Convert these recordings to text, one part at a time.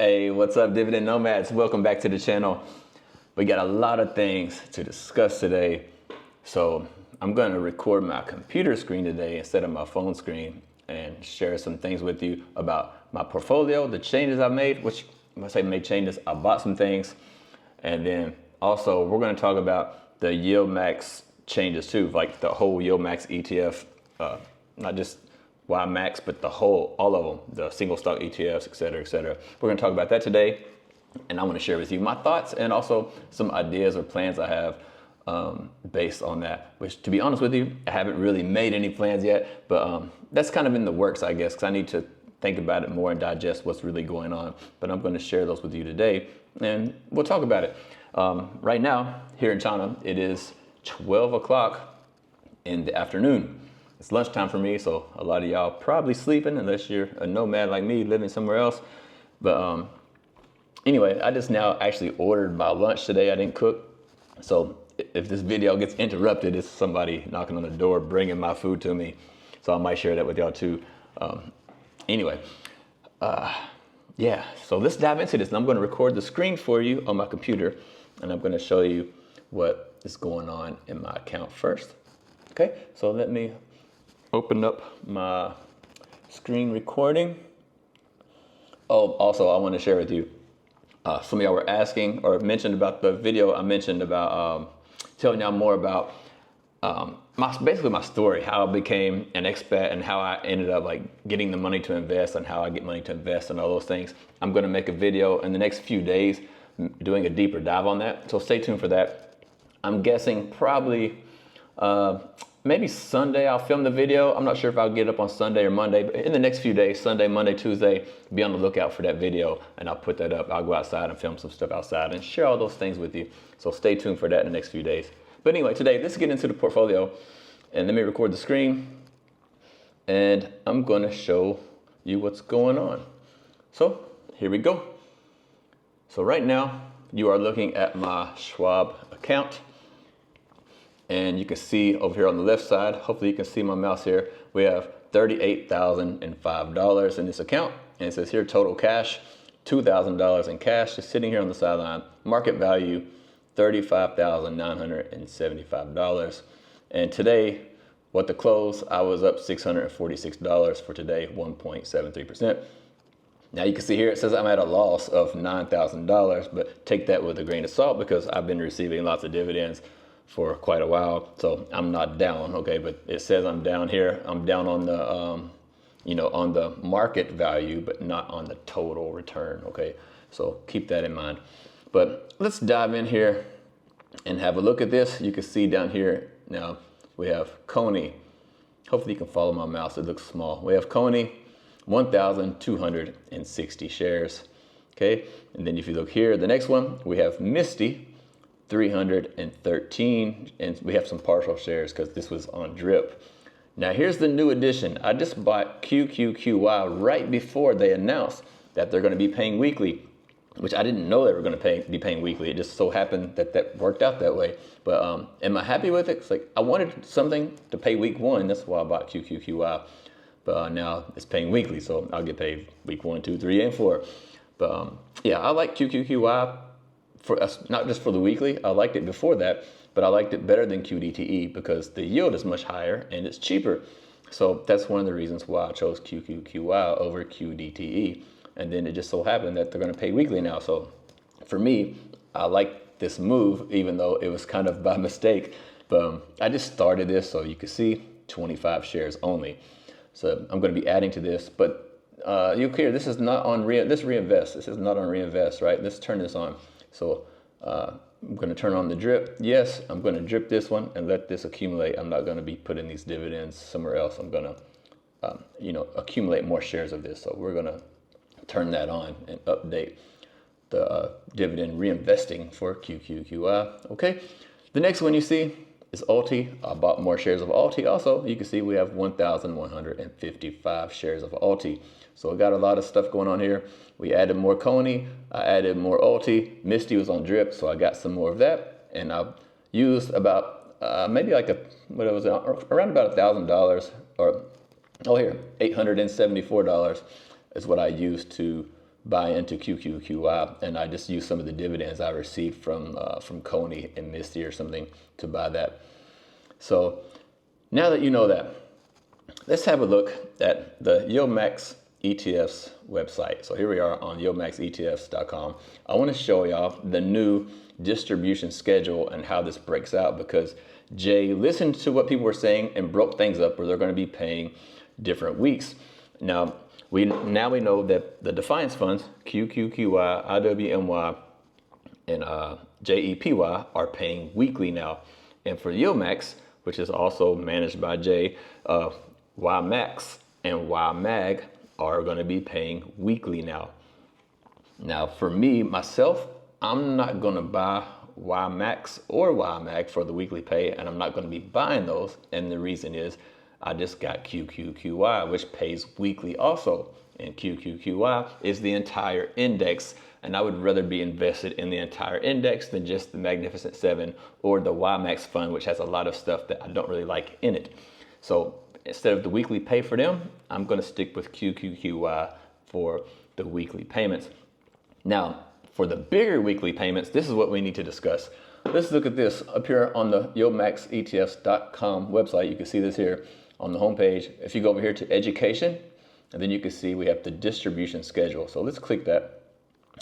Hey, what's up, Dividend Nomads? Welcome back to the channel. We got a lot of things to discuss today. So I'm going to record my computer screen today instead of my phone screen and share some things with you about my portfolio, the changes I've made, which when I say made changes, I bought some things. And then also we're going to talk about the YieldMax changes too, like the whole YieldMax ETF, not just YieldMax, but the whole, all of them, the single stock ETFs, et cetera, et cetera. We're gonna talk about that today. And I wanna share with you my thoughts and also some ideas or plans I have based on that, which to be honest with you, I haven't really made any plans yet, but that's kind of in the works, I guess, because I need to think about it more and digest what's really going on. But I'm gonna share those with you today and we'll talk about it. Right now, here in China, it is 12 o'clock in the afternoon. It's lunchtime for me, so a lot of y'all probably sleeping unless you're a nomad like me living somewhere else. But anyway, I just now actually ordered my lunch today. I didn't cook. So if this video gets interrupted, it's somebody knocking on the door, bringing my food to me. So I might share that with y'all too. Anyway, yeah, so let's dive into this. And I'm gonna record the screen for you on my computer and I'm gonna show you what is going on in my account first. Okay, so let me open up my screen recording. Oh, also I want to share with you, some of y'all were asking or mentioned about the video I mentioned about telling y'all more about basically my story, how I became an expat and how I ended up like getting the money to invest and how I get money to invest and all those things. I'm going to make a video in the next few days doing a deeper dive on that. So stay tuned for that. I'm guessing probably maybe Sunday I'll film the video. I'm not sure if I'll get it up on Sunday or Monday, but in the next few days, Sunday, Monday, Tuesday, be on the lookout for that video and I'll put that up. I'll go outside and film some stuff outside and share all those things with you. So stay tuned for that in the next few days. But anyway, today, let's get into the portfolio and let me record the screen and I'm gonna show you what's going on. So here we go. So right now, you are looking at my Schwab account. And you can see over here on the left side, hopefully you can see my mouse here, we have $38,005 in this account. And it says here total cash, $2,000 in cash just sitting here on the sideline. Market value, $35,975. And today, what the close, I was up $646 for today, 1.73%. Now you can see here, it says I'm at a loss of $9,000, but take that with a grain of salt because I've been receiving lots of dividends for quite a while, so I'm not down, okay? But it says I'm down here. I'm down on the, on the market value, but not on the total return, okay? So keep that in mind. But let's dive in here and have a look at this. You can see down here now we have Coney. Hopefully you can follow my mouse. It looks small. We have Coney, 1,260 shares, okay? And then if you look here, the next one we have Misty. 313, and we have some partial shares because this was on drip. Now here's the new addition. I just bought QQQY right before they announced that they're going to be paying weekly, which I didn't know they were going to be paying weekly. It just so happened that that worked out that way. But am I happy with it? It's like I wanted something to pay week one. That's why I bought QQQY. But now it's paying weekly, so I'll get paid week 1, 2, 3, and 4. But yeah, I like QQQY. For us, not just for the weekly, I liked it before that, but I liked it better than QDTE because the yield is much higher and it's cheaper. So that's one of the reasons why I chose QQQY over QDTE. And then it just so happened that they're going to pay weekly now. So for me, I like this move, even though it was kind of by mistake. But I just started this so you can see 25 shares only. So I'm going to be adding to this, but you'll hear this is not on reinvest. This is not on reinvest, right? Let's turn this on. So I'm going to turn on the drip. Yes, I'm going to drip this one and let this accumulate. I'm not going to be putting these dividends somewhere else. I'm going to, accumulate more shares of this. So we're going to turn that on and update the dividend reinvesting for QQQI. Okay. The next one you see is Alti. I bought more shares of Alti. Also, you can see we have 1,155 shares of Alti. So we got a lot of stuff going on here. We added more Coney, I added more Alti. Misty was on drip, so I got some more of that. And I used about maybe like around about $1,000 or, oh here, $874 is what I used to buy into QQQY, and I just use some of the dividends I received from Coney and Misty or something to buy that. So now that you know that, let's have a look at the YieldMax ETFs website. So here we are on YieldMaxETFs.com. I want to show y'all the new distribution schedule and how this breaks out, because Jay listened to what people were saying and broke things up where they're going to be paying different weeks. Now we know that the Defiance funds, QQQY, IWMY, and JEPY are paying weekly now. And for YieldMax, which is also managed by Jay, YieldMax and YieldMag are going to be paying weekly now. Now for me, myself, I'm not going to buy YieldMax or YieldMag for the weekly pay, and I'm not going to be buying those. And the reason is I just got QQQY, which pays weekly also. And QQQY is the entire index, and I would rather be invested in the entire index than just the Magnificent Seven or the YieldMax fund, which has a lot of stuff that I don't really like in it. So instead of the weekly pay for them, I'm going to stick with QQQY for the weekly payments. Now, for the bigger weekly payments, this is what we need to discuss. Let's look at this up here on the YieldMaxETFs.com website. You can see this here on the homepage. If you go over here to education, and then you can see we have the distribution schedule. So let's click that,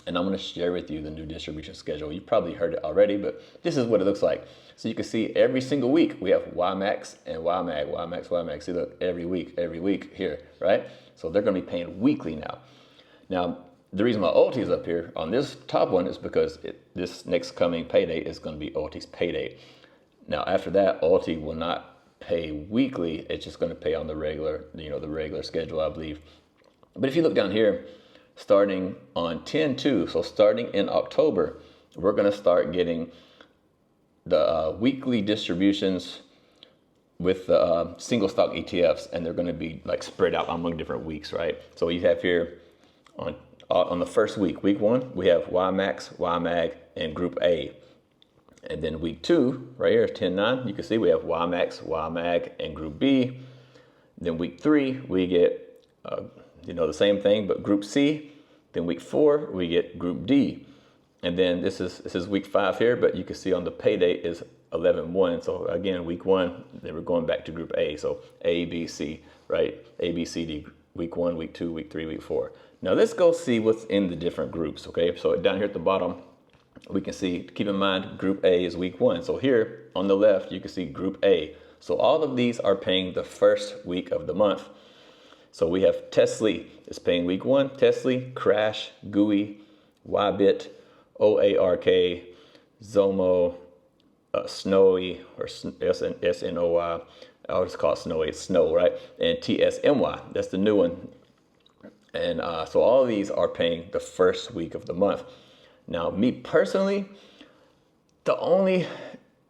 and I'm going to share with you the new distribution schedule. You probably heard it already, but this is what it looks like. So you can see every single week we have YieldMax and YieldMag, YieldMax, YieldMag. See, look, every week here, right? So they're going to be paying weekly now. Now, the reason why OT is up here on this top one is because this next coming payday is going to be OT's payday. Now, after that, OT will not pay weekly. It's just going to pay on the regular, the regular schedule, I believe. But if you look down here, starting on 10/2, so starting in October, we're going to start getting the weekly distributions with the single stock ETFs, and they're going to be like spread out among different weeks, right? So you have here on the first week, week 1, we have YieldMax, YieldMag, and Group A. And then week 2, right here, 10/9, you can see we have YieldMax, YieldMag, and Group B. Then week 3, we get, the same thing, but Group C. Then week 4, we get Group D. And then this is week 5 here, but you can see on the pay date is 11/1. So again, week 1, then we're going back to Group A. So A, B, C, right? A, B, C, D, week 1, week 2, week 3, week 4. Now let's go see what's in the different groups, okay? So down here at the bottom, we can see, keep in mind, Group A is week 1. So here on the left, you can see Group A. So all of these are paying the first week of the month. So we have Tesla is paying week 1, Tesla, Crash, GUI, Ybit, OARK, Zomo, Snowy, or SNOY, I'll just call it Snowy, Snow, right? And TSMY, that's the new one. And so all of these are paying the first week of the month. Now, me personally, the only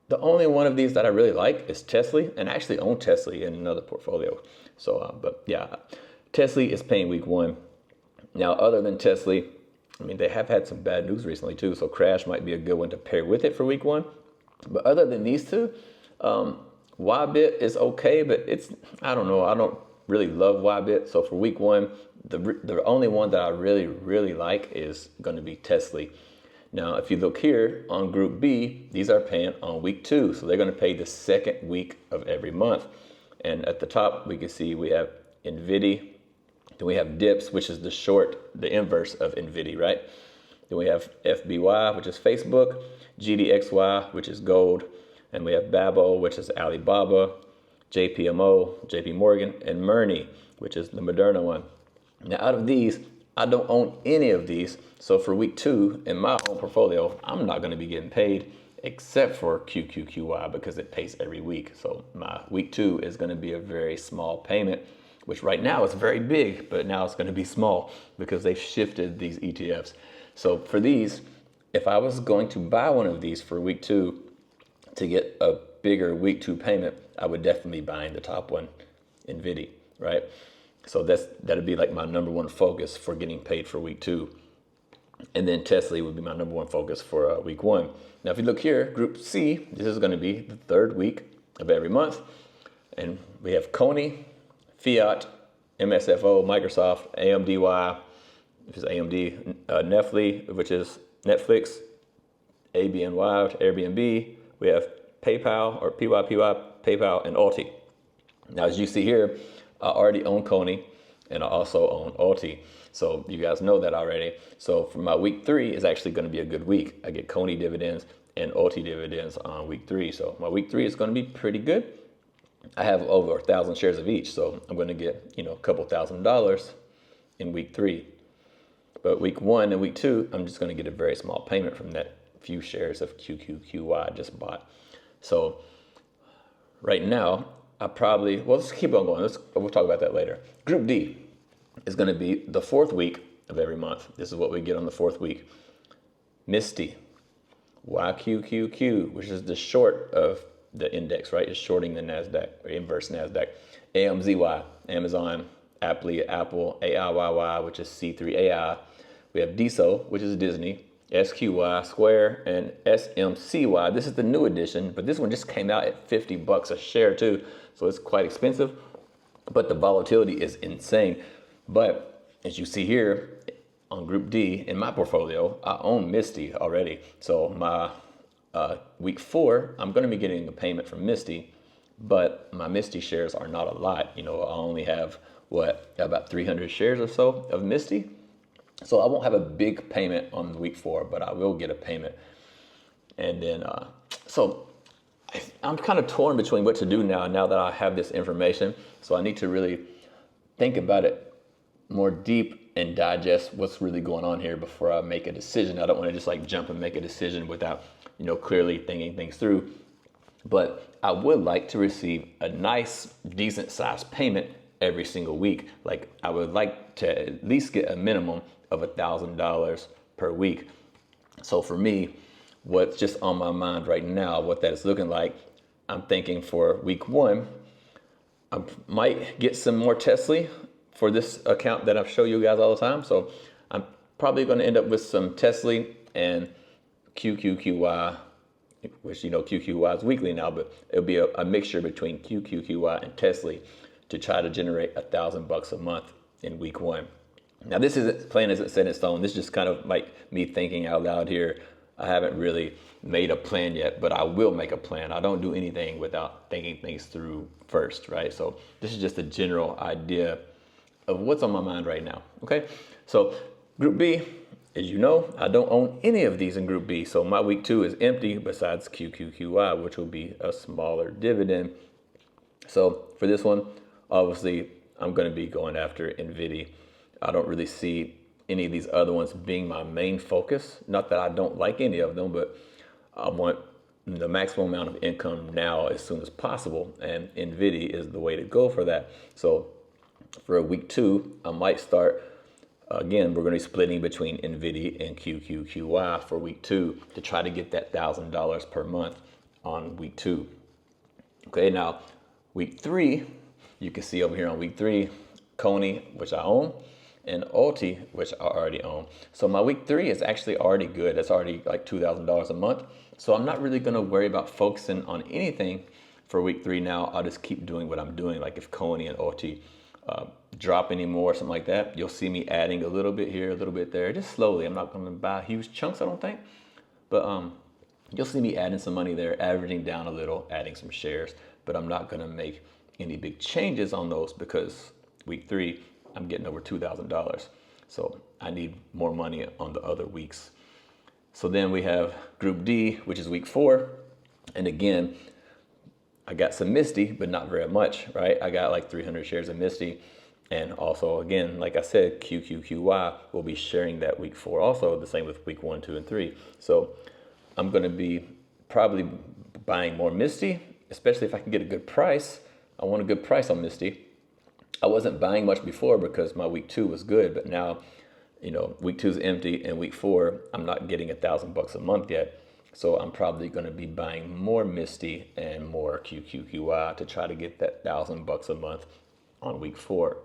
one of these that I really like is Tesla, and I actually own Tesla in another portfolio. So, but yeah, Tesla is paying week 1. Now, other than Tesla, I mean, they have had some bad news recently too, so Crash might be a good one to pair with it for week 1. But other than these two, Ybit is okay, but I don't know, I don't really love Ybit. So for week 1, the only one that I really like is going to be Tesla. Now, if you look here on Group B, these are paying on week 2. So they're going to pay the second week of every month. And at the top, we can see we have NVIDIA. Then we have DIPS, which is the inverse of NVIDIA, right? Then we have FBY, which is Facebook, GDXY, which is gold. And we have Babo, which is Alibaba, JPMO, JP Morgan, and Murni, which is the Moderna one. Now, out of these, I don't own any of these. So for week 2 in my own portfolio, I'm not going to be getting paid except for QQQY because it pays every week. So my week 2 is going to be a very small payment, which right now is very big, but now it's going to be small because they've shifted these ETFs. So for these, if I was going to buy one of these for week 2 to get a bigger week 2 payment, I would definitely be buying the top one, NVIDIA, right? So that'd be like my number 1 focus for getting paid for week 2. And then Tesla would be my number 1 focus for week 1. Now, if you look here, Group C, this is going to be the 3rd week of every month. And we have Coney, Fiat, MSFO, Microsoft, AMDY, which is AMD, Netflix, which is Netflix, ABNY, which is Airbnb. We have PayPal or PYPY, PayPal, and Alti. Now, as you see here, I already own Coney and I also own Alti. So you guys know that already. So for my week 3 is actually going to be a good week. I get Coney dividends and Alti dividends on week 3. So my week 3 is going to be pretty good. I have over 1,000 shares of each. So I'm going to get, a couple $1,000s in week 3. But week 1 and week 2, I'm just going to get a very small payment from that few shares of QQQY I just bought. So right now, let's keep on going. We'll talk about that later. Group D is going to be the 4th week of every month. This is what we get on the 4th week. Misty, YQQQ, which is the short of the index, right? It's shorting the NASDAQ or inverse NASDAQ. AMZY, Amazon, Apple, AIYY, which is C3AI. We have DISO, which is Disney, SQY, Square, and SMCY. This is the new edition, but this one just came out at $50 a share too, so it's quite expensive, but the volatility is insane. But as you see here on Group D in my portfolio, I own Misty already. So my week 4, I'm going to be getting a payment from Misty, but my Misty shares are not a lot. I only have about 300 shares or so of Misty. So I won't have a big payment on week 4, but I will get a payment. And then, so I'm kind of torn between what to do now that I have this information. So I need to really think about it more deep and digest what's really going on here before I make a decision. I don't want to just jump and make a decision without, clearly thinking things through. But I would like to receive a nice, decent sized payment every single week. I would like to at least get a minimum of $1,000 per week. So for me, what's just on my mind right now, what that is looking like, I'm thinking for week 1, I might get some more Tesla for this account that I show you guys all the time. So I'm probably going to end up with some Tesla and QQQY, which QQY is weekly now, but it'll be a mixture between QQQY and Tesla to try to generate $1,000 a month in week 1. Now this isn't plan isn't set in stone. This is just kind of me thinking out loud here. I haven't really made a plan yet, but I will make a plan. I don't do anything without thinking things through first, right? So this is just a general idea of what's on my mind right now, okay? So Group B, as you know, I don't own any of these in Group B. So my week 2 is empty besides QQQY, which will be a smaller dividend. So for this one, obviously, I'm going to be going after NVIDIA. I don't really see any of these other ones being my main focus. Not that I don't like any of them, but I want the maximum amount of income now as soon as possible. And NVIDIA is the way to go for that. So for week 2, I might start, again, we're going to be splitting between NVIDIA and QQQY for week 2 to try to get that $1,000 per month on week 2. Okay, now week 3, you can see over here on week 3, Coney, which I own, and Alti, which I already own. So my week 3 is actually already good. It's already $2,000 a month. So I'm not really going to worry about focusing on anything for week 3 now. I'll just keep doing what I'm doing. Like if Coney and Alti drop any more, something like that, you'll see me adding a little bit here, a little bit there, just slowly. I'm not going to buy huge chunks, I don't think. But you'll see me adding some money there, averaging down a little, adding some shares. But I'm not going to make any big changes on those because week 3, I'm getting over $2,000. So I need more money on the other weeks. So then we have Group D, which is week 4. And again, I got some Misty, but not very much, right? I got 300 shares of Misty. And also, again, like I said, QQQY will be sharing that week 4 also, the same with week 1, 2, and 3. So I'm going to be probably buying more Misty, especially if I can get a good price. I want a good price on Misty. I wasn't buying much before because my week 2 was good, but now, week 2 is empty and week 4, I'm not getting $1,000 a month yet. So I'm probably going to be buying more Misty and more QQQY to try to get that $1,000 a month on week 4.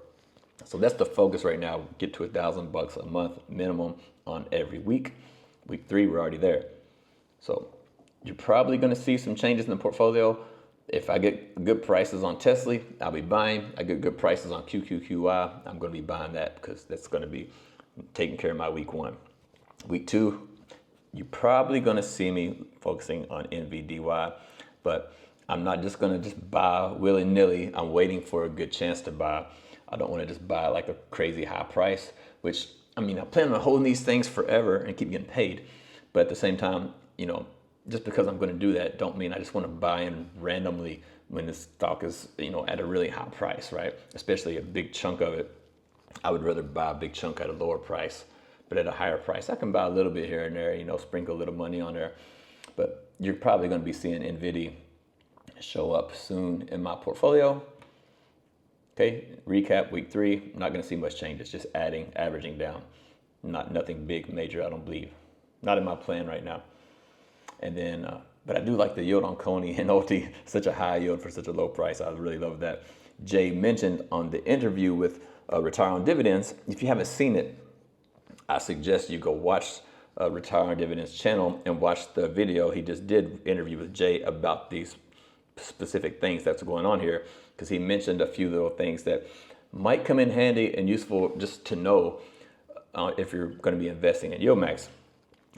So that's the focus right now. Get to $1,000 a month minimum on every week. Week 3, we're already there. So you're probably going to see some changes in the portfolio. If I get good prices on Tesla, I'll be buying. I get good prices on QQQY, I'm going to be buying that because that's going to be taking care of my week 1. Week 2, you're probably gonna see me focusing on NVDY, but I'm not just gonna just buy willy-nilly. I'm waiting for a good chance to buy. I don't wanna just buy like a crazy high price, which, I mean, I plan on holding these things forever and keep getting paid. But at the same time, just because I'm gonna do that, don't mean I just wanna buy in randomly when the stock is, at a really high price, right? Especially a big chunk of it. I would rather buy a big chunk at a lower price. But at a higher price, I can buy a little bit here and there, sprinkle a little money on there. But you're probably going to be seeing NVIDIA show up soon in my portfolio. Okay, recap week 3. I'm not going to see much changes, just averaging down. Nothing big, major, I don't believe. Not in my plan right now. And then, but I do like the yield on Coney and OT, such a high yield for such a low price. I really love that. Jay mentioned on the interview with Retire on Dividends. If you haven't seen it, I suggest you go watch Retire on Dividends channel and watch the video. He just did interview with Jay about these specific things that's going on here, because he mentioned a few little things that might come in handy and useful just to know if you're going to be investing in YieldMax.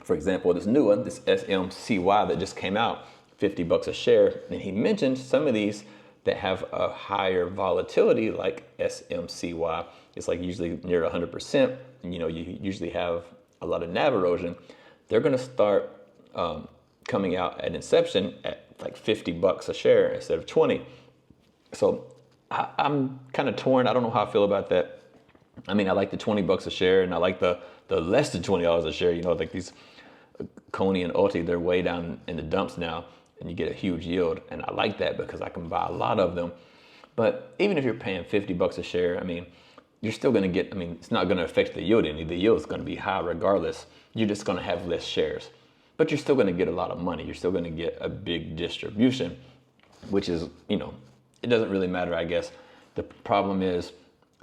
For example, this new one, this SMCY that just came out, $50 a share. And he mentioned some of these that have a higher volatility, like SMCY. It's like usually near 100%. You usually have a lot of NAV erosion. They're going to start coming out at inception at like $50 a share instead of 20. So I'm kind of torn. I don't know how I feel about that. I mean, I like the $20 a share, and I like the less than $20 a share. Like these Coney and OT, they're way down in the dumps now, and you get a huge yield. And I like that because I can buy a lot of them. But even if you're paying $50 a share, I mean, you're still going to get, it's not going to affect the yield any. The yield is going to be high regardless. You're just going to have less shares. But you're still going to get a lot of money. You're still going to get a big distribution, which is, it doesn't really matter, I guess. The problem is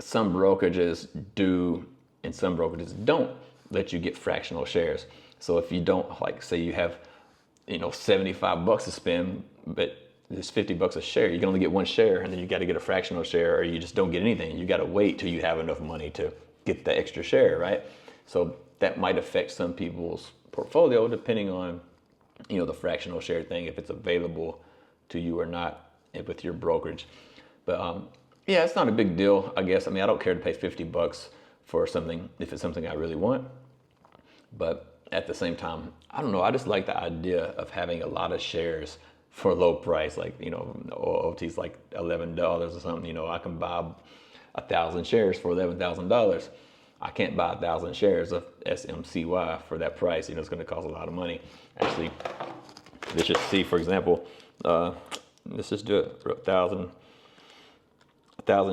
some brokerages do and some brokerages don't let you get fractional shares. So if you don't, like, say you have, $75 to spend, but it's $50 a share, you can only get one share, and then you got to get a fractional share, or you just don't get anything. You got to wait till you have enough money to get the extra share, right? So that might affect some people's portfolio depending on, the fractional share thing, if it's available to you or not with your brokerage. But yeah, it's not a big deal, I guess. I don't care to pay $50 for something if it's something I really want. But at the same time, I don't know. I just like the idea of having a lot of shares for a low price, like, OT's like $11 or something. I can buy 1,000 shares for $11,000. I can't buy 1,000 shares of SMCY for that price. It's going to cost a lot of money. Actually, let's just see, for example, let's just do it. 1,000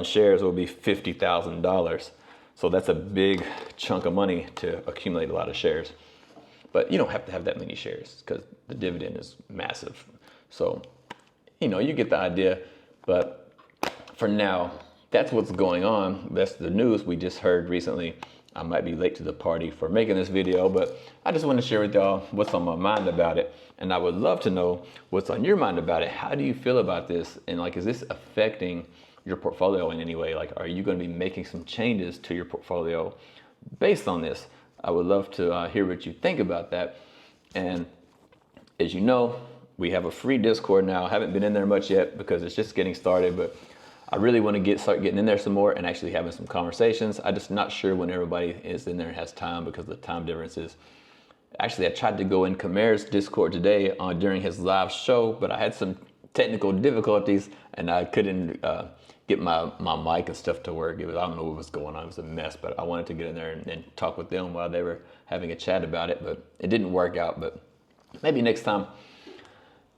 shares will be $50,000. So that's a big chunk of money to accumulate a lot of shares. But you don't have to have that many shares because the dividend is massive. So, you get the idea. But for now, that's what's going on. That's the news we just heard recently. I might be late to the party for making this video, but I just want to share with y'all what's on my mind about it. And I would love to know what's on your mind about it. How do you feel about this? And is this affecting your portfolio in any way? Are you going to be making some changes to your portfolio based on this? I would love to hear what you think about that. And as you know, we have a free Discord now. I haven't been in there much yet because it's just getting started, but I really want to start getting in there some more and actually having some conversations. I'm just not sure when everybody is in there and has time because of the time differences. Actually, I tried to go in Kamer's Discord today during his live show, but I had some technical difficulties and I couldn't get my mic and stuff to work. I don't know what was going on. It was a mess, but I wanted to get in there and talk with them while they were having a chat about it, but it didn't work out, but maybe next time.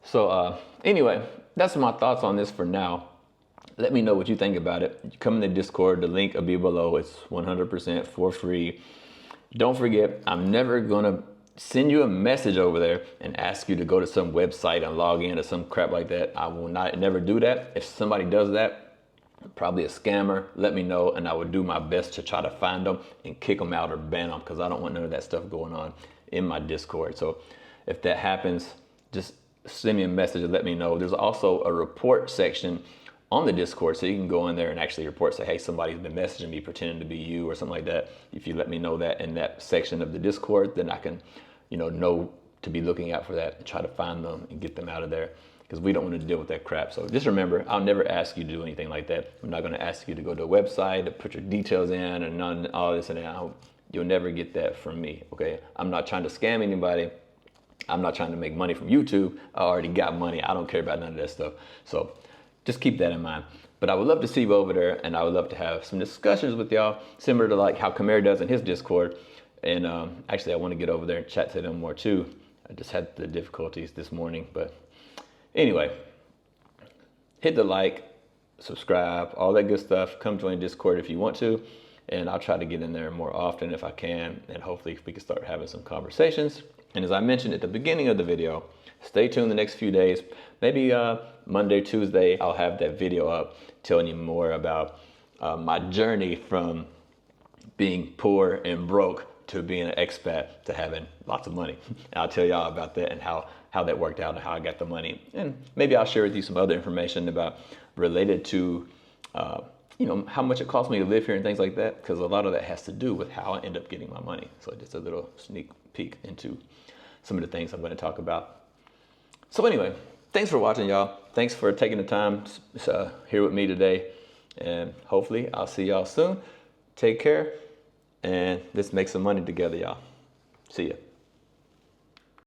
So anyway, that's my thoughts on this for now. Let me know what you think about it. You come in the Discord, the link will be below. It's 100% for free. Don't forget, I'm never gonna send you a message over there and ask you to go to some website and log in or some crap like that. I will never do that. If somebody does that, probably a scammer, let me know and I will do my best to try to find them and kick them out or ban them because I don't want none of that stuff going on in my Discord. So if that happens, just send me a message and let me know. There's also a report section on the Discord, so you can go in there and actually report, say, hey, somebody's been messaging me pretending to be you or something like that. If you let me know that in that section of the Discord, then I can, know to be looking out for that and try to find them and get them out of there, because we don't want to deal with that crap. So just remember, I'll never ask you to do anything like that. I'm not going to ask you to go to a website to put your details in and none, all this and that. You'll never get that from me, okay? I'm not trying to scam anybody. I'm not trying to make money from YouTube. I already got money. I don't care about none of that stuff. So just keep that in mind. But I would love to see you over there, and I would love to have some discussions with y'all, similar to like how Kamir does in his Discord. And actually, I want to get over there and chat to them more too. I just had the difficulties this morning. But anyway, hit the like, subscribe, all that good stuff. Come join Discord if you want to. And I'll try to get in there more often if I can. And hopefully we can start having some conversations. And as I mentioned at the beginning of the video, stay tuned the next few days. Maybe Monday, Tuesday, I'll have that video up telling you more about my journey from being poor and broke to being an expat to having lots of money. And I'll tell y'all about that and how that worked out and how I got the money. And maybe I'll share with you some other information about related to how much it costs me to live here and things like that, because a lot of that has to do with how I end up getting my money. So just a little sneak peek into some of the things I'm going to talk about. So anyway, thanks for watching, y'all. Thanks for taking the time here with me today. And hopefully I'll see y'all soon. Take care. And let's make some money together, y'all. See ya.